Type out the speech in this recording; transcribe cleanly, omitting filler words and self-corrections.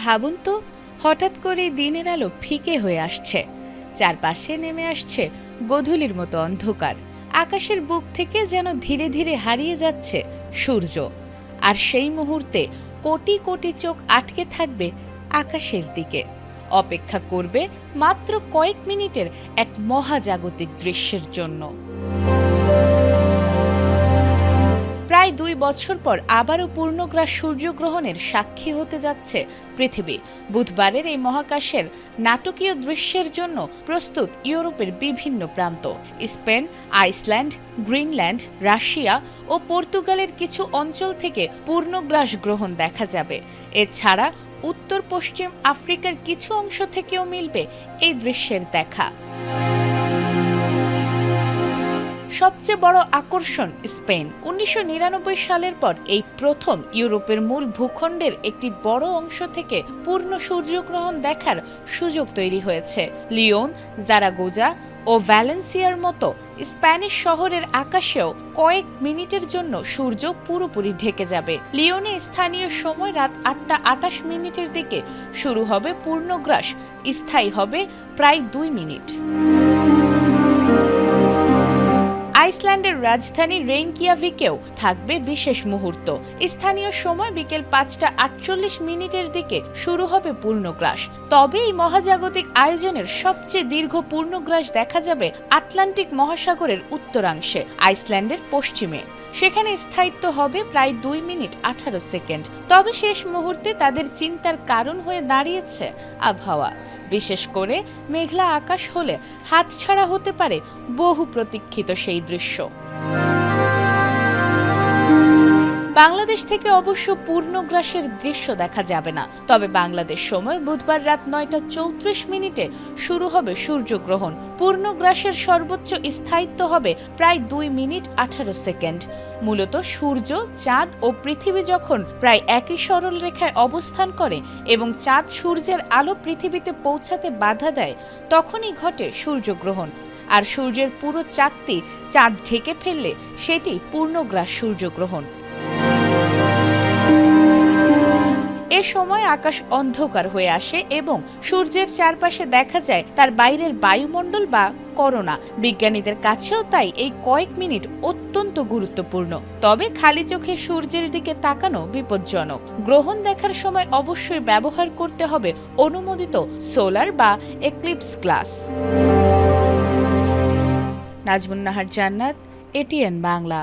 ভাবুন তো, হঠাৎ করে দিনের আলো ফিকে হয়ে আসছে, চারপাশে নেমে আসছে গোধূলির মতো অন্ধকার। আকাশের বুক থেকে যেন ধীরে ধীরে হারিয়ে যাচ্ছে সূর্য। আর সেই মুহূর্তে কোটি কোটি চোখ আটকে থাকবে আকাশের দিকে, অপেক্ষা করবে মাত্র কয়েক মিনিটের এক মহাজাগতিক দৃশ্যের জন্য। প্রায় 2 বছর পর আবারও পূর্ণগ্রাস সূর্যগ্রহণের সাক্ষী হতে যাচ্ছে পৃথিবী। বুধবারের এই মহাকাশের নাটকীয় দৃশ্যের জন্য প্রস্তুত ইউরোপের বিভিন্ন প্রান্ত। স্পেন, আইসল্যান্ড, গ্রিনল্যান্ড, রাশিয়া ও পর্তুগালের কিছু অঞ্চল থেকে পূর্ণগ্রাস গ্রহণ দেখা যাবে। এছাড়া উত্তর পশ্চিম আফ্রিকার কিছু অংশ থেকেও মিলবে এই দৃশ্যের দেখা। সবচেয়ে বড় আকর্ষণ স্পেন। 1999 সালের পর এই প্রথম ইউরোপের মূল ভূখণ্ডের একটি বড় অংশ থেকে পূর্ণ সূর্যগ্রহণ দেখার সুযোগ তৈরি হয়েছে। লিওন, জারাগোজা ও ভ্যালেন্সিয়ার মতো স্প্যানিশ শহরের আকাশেও কয়েক মিনিটের জন্য সূর্য পুরোপুরি ঢেকে যাবে। লিওনে স্থানীয় সময় রাত 8:28 দিকে শুরু হবে পূর্ণগ্রাস, স্থায়ী হবে প্রায় 2 মিনিট। আইসল্যান্ডের রাজধানী রেইনকিয়াভিকেও থাকবে বিশেষ মুহূর্ত। স্থানীয় সময় বিকেল 5:48 দিকে শুরু হবে পূর্ণগ্রাস। তবে এই মহাজাগতিক আয়োজনের সবচেয়ে দীর্ঘ পূর্ণগ্রাস দেখা যাবে আটলান্টিক মহাসাগরের উত্তরাংশে, আইসল্যান্ডের পশ্চিমে। সেখানে স্থায়িত্ব হবে প্রায় 2 মিনিট 18 সেকেন্ড। তবে শেষ মুহূর্তে তাদের চিন্তার কারণ হয়ে দাঁড়িয়েছে আবহাওয়া। বিশেষ করে মেঘলা আকাশ হলে হাতছাড়া হতে পারে বহু প্রতীক্ষিত সেই দৃশ্য। বাংলাদেশ থেকে অবশ্য পূর্ণগ্রাসের দৃশ্য দেখা যাবে না। তবে বাংলাদেশ সময় বুধবার রাত 9:34 শুরু হবে সূর্যগ্রহণ। পূর্ণগ্রাসের সর্বোচ্চ স্থায়িত্ব হবে প্রায় 2 মিনিট 18 সেকেন্ড। মূলত সূর্য, চাঁদ ও পৃথিবী যখন প্রায় একই সরল রেখায় অবস্থান করে এবং চাঁদ সূর্যের আলো পৃথিবীতে পৌঁছাতে বাধা দেয়, তখনই ঘটে সূর্যগ্রহণ। আর সূর্যের পুরো চাঁদটি চাঁদ ঢেকে ফেললে সেটি পূর্ণগ্রাস সূর্যগ্রহণ। এ সময় আকাশ অন্ধকার হয়ে আসে এবং সূর্যের চারপাশে দেখা যায় তার বাইরের বায়ুমণ্ডল বা করোনা। বিজ্ঞানীদের কাছেও তাই এই কয়েক মিনিট অত্যন্ত গুরুত্বপূর্ণ। তবে খালি চোখে সূর্যের দিকে তাকানো বিপজ্জনক। গ্রহণ দেখার সময় অবশ্যই ব্যবহার করতে হবে অনুমোদিত সোলার বা এক্লিপস গ্লাস। নাজমুন নাহার জান্নাত, এটিএন বাংলা।